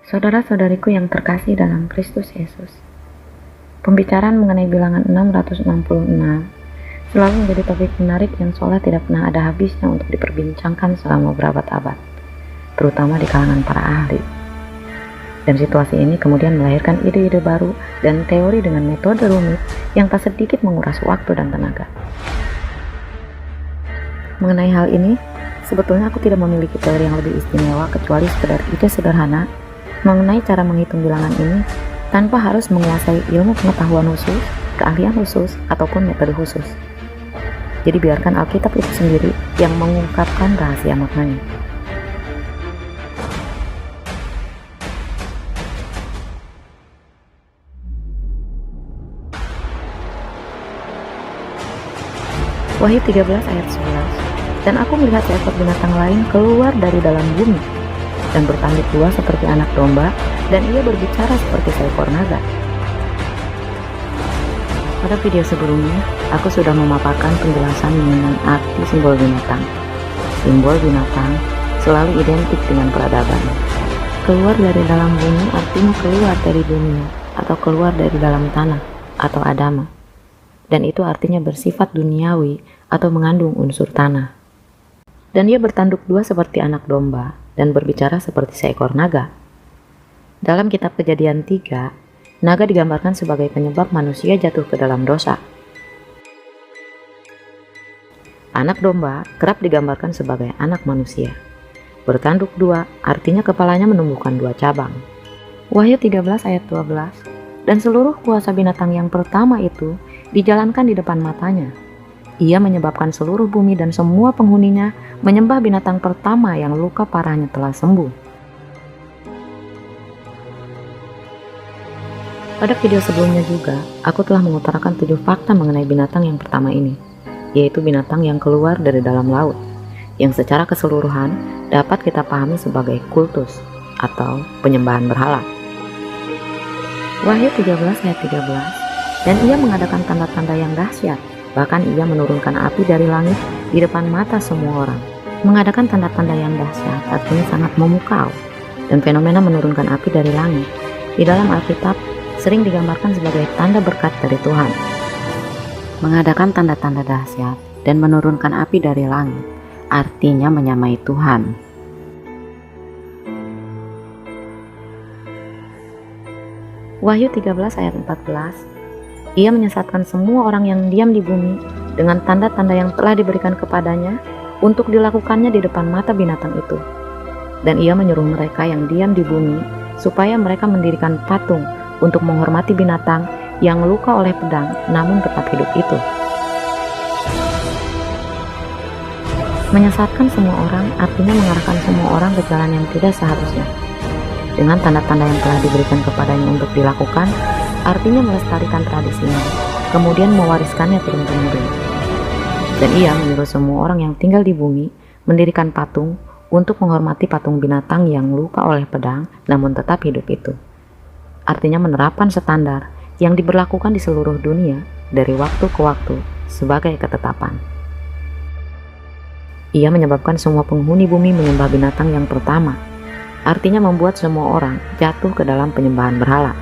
Saudara-saudariku yang terkasih dalam Kristus Yesus, pembicaraan mengenai bilangan 666 selalu menjadi topik menarik yang seolah tidak pernah ada habisnya untuk diperbincangkan selama berabad-abad, terutama di kalangan para ahli. Dan situasi ini kemudian melahirkan ide-ide baru dan teori dengan metode rumit yang tak sedikit menguras waktu dan tenaga. Mengenai hal ini, sebetulnya aku tidak memiliki teori yang lebih istimewa kecuali sekedar ide sederhana mengenai cara menghitung bilangan ini tanpa harus menguasai ilmu pengetahuan khusus, keahlian khusus, ataupun metode khusus. Jadi biarkan Alkitab itu sendiri yang mengungkapkan rahasia maknanya. Wahyu 13 ayat 11. Dan aku melihat seekor binatang lain keluar dari dalam bumi dan bertanduk dua seperti anak domba, dan ia berbicara seperti seekor naga. Pada video sebelumnya, aku sudah memaparkan penjelasan mengenai arti simbol binatang. Simbol binatang selalu identik dengan peradaban. Keluar dari dalam bumi artinya keluar dari dunia, atau keluar dari dalam tanah, atau Adama. Dan itu artinya bersifat duniawi atau mengandung unsur tanah. Dan ia bertanduk dua seperti anak domba dan berbicara seperti seekor naga. Dalam kitab Kejadian 3, naga digambarkan sebagai penyebab manusia jatuh ke dalam dosa. Anak domba kerap digambarkan sebagai anak manusia. Bertanduk dua artinya kepalanya menumbuhkan dua cabang. Wahyu 13 ayat 12. Dan seluruh kuasa binatang yang pertama itu dijalankan di depan matanya. Ia menyebabkan seluruh bumi dan semua penghuninya menyembah binatang pertama yang luka parahnya telah sembuh. Pada video sebelumnya juga, aku telah mengutarakan 7 fakta mengenai binatang yang pertama ini, yaitu binatang yang keluar dari dalam laut, yang secara keseluruhan dapat kita pahami sebagai kultus atau penyembahan berhala. Wahyu 13 ayat 13. Dan ia mengadakan tanda-tanda yang dahsyat, bahkan ia menurunkan api dari langit di depan mata semua orang. Mengadakan tanda-tanda yang dahsyat artinya sangat memukau, dan fenomena menurunkan api dari langit di dalam Alkitab sering digambarkan sebagai tanda berkat dari Tuhan. Mengadakan tanda-tanda dahsyat dan menurunkan api dari langit artinya menyamai Tuhan. Wahyu 13 ayat 14. Ia menyesatkan semua orang yang diam di bumi dengan tanda-tanda yang telah diberikan kepadanya untuk dilakukannya di depan mata binatang itu. Dan ia menyuruh mereka yang diam di bumi supaya mereka mendirikan patung untuk menghormati binatang yang luka oleh pedang namun tetap hidup itu. Menyesatkan semua orang artinya mengarahkan semua orang ke jalan yang tidak seharusnya. Dengan tanda-tanda yang telah diberikan kepadanya untuk dilakukan, artinya melestarikan tradisinya, kemudian mewariskannya turun-temurun. Dan ia menyuruh semua orang yang tinggal di bumi mendirikan patung untuk menghormati patung binatang yang luka oleh pedang namun tetap hidup itu. Artinya menerapkan standar yang diberlakukan di seluruh dunia dari waktu ke waktu sebagai ketetapan. Ia menyebabkan semua penghuni bumi menyembah binatang yang pertama, artinya membuat semua orang jatuh ke dalam penyembahan berhala.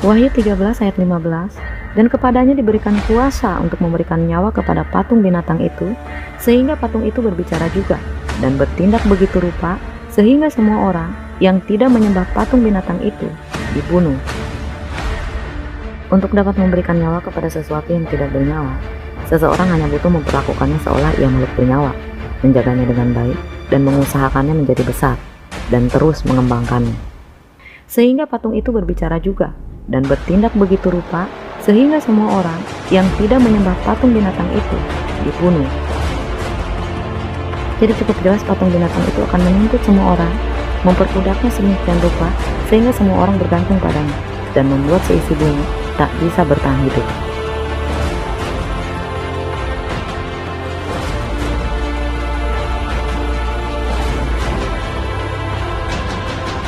Wahyu 13 ayat 15. Dan kepadanya diberikan kuasa untuk memberikan nyawa kepada patung binatang itu, sehingga patung itu berbicara juga dan bertindak begitu rupa, sehingga semua orang yang tidak menyembah patung binatang itu dibunuh. Untuk dapat memberikan nyawa kepada sesuatu yang tidak bernyawa, seseorang hanya butuh memperlakukannya seolah ia makhluk bernyawa, menjaganya dengan baik, dan mengusahakannya menjadi besar, dan terus mengembangkannya. Sehingga patung itu berbicara juga dan bertindak begitu rupa, sehingga semua orang yang tidak menyembah patung binatang itu dibunuh. Jadi cukup jelas patung binatang itu akan menuntut semua orang, memperbudaknya sedemikian rupa, sehingga semua orang bergantung padanya, dan membuat seisi bumi tak bisa bertahan hidup.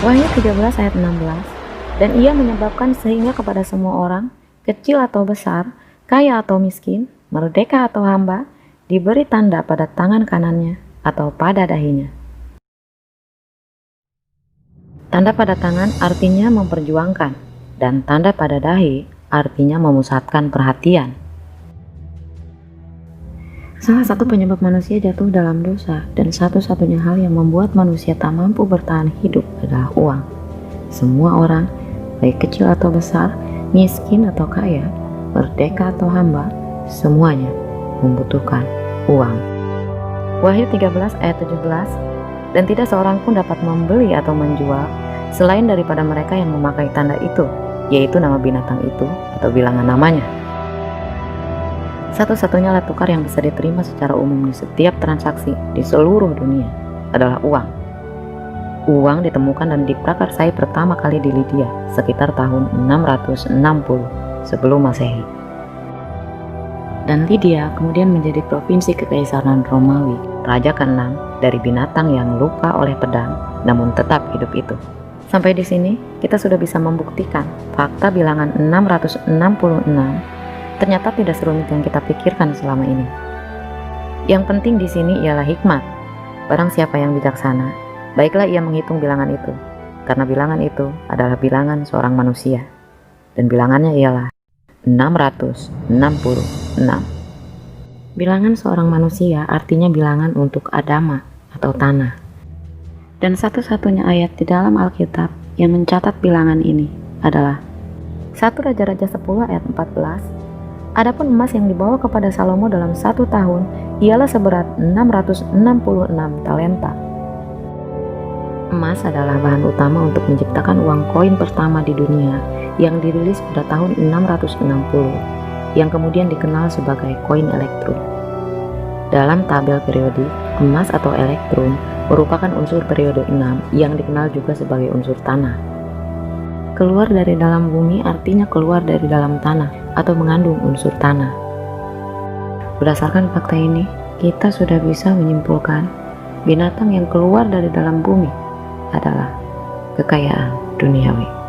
Wahyu 13 ayat 16. Dan ia menyebabkan sehingga kepada semua orang, kecil atau besar, kaya atau miskin, merdeka atau hamba, diberi tanda pada tangan kanannya atau pada dahinya. Tanda pada tangan artinya memperjuangkan, dan tanda pada dahi artinya memusatkan perhatian. Salah satu penyebab manusia jatuh dalam dosa dan satu-satunya hal yang membuat manusia tak mampu bertahan hidup adalah uang. Semua orang, baik kecil atau besar, miskin atau kaya, merdeka atau hamba, semuanya membutuhkan uang. Wahyu 13 ayat 17, dan tidak seorang pun dapat membeli atau menjual selain daripada mereka yang memakai tanda itu, yaitu nama binatang itu atau bilangan namanya. Satu-satunya alat tukar yang bisa diterima secara umum di setiap transaksi di seluruh dunia adalah uang. Uang ditemukan dan diprakarsai pertama kali di Lydia sekitar tahun 660 sebelum Masehi. Dan Lydia kemudian menjadi provinsi Kekaisaran Romawi, raja ke-6 dari binatang yang lupa oleh pedang namun tetap hidup itu. Sampai di sini kita sudah bisa membuktikan fakta bilangan 666 ternyata tidak serumit yang kita pikirkan selama ini. Yang penting di sini ialah hikmat. Barang siapa yang bijaksana, baiklah ia menghitung bilangan itu, karena bilangan itu adalah bilangan seorang manusia, dan bilangannya ialah 666. Bilangan seorang manusia artinya bilangan untuk Adama atau tanah. Dan satu-satunya ayat di dalam Alkitab yang mencatat bilangan ini adalah 1 Raja-Raja 10 ayat 14. Adapun emas yang dibawa kepada Salomo dalam 1 tahun ialah seberat 666 talenta. Emas adalah bahan utama untuk menciptakan uang koin pertama di dunia yang dirilis pada tahun 660, yang kemudian dikenal sebagai koin elektrum. Dalam tabel periodik, emas atau elektrum merupakan unsur periode 6 yang dikenal juga sebagai unsur tanah. Keluar dari dalam bumi artinya keluar dari dalam tanah atau mengandung unsur tanah. Berdasarkan fakta ini, kita sudah bisa menyimpulkan binatang yang keluar dari dalam bumi adalah kekayaan duniawi.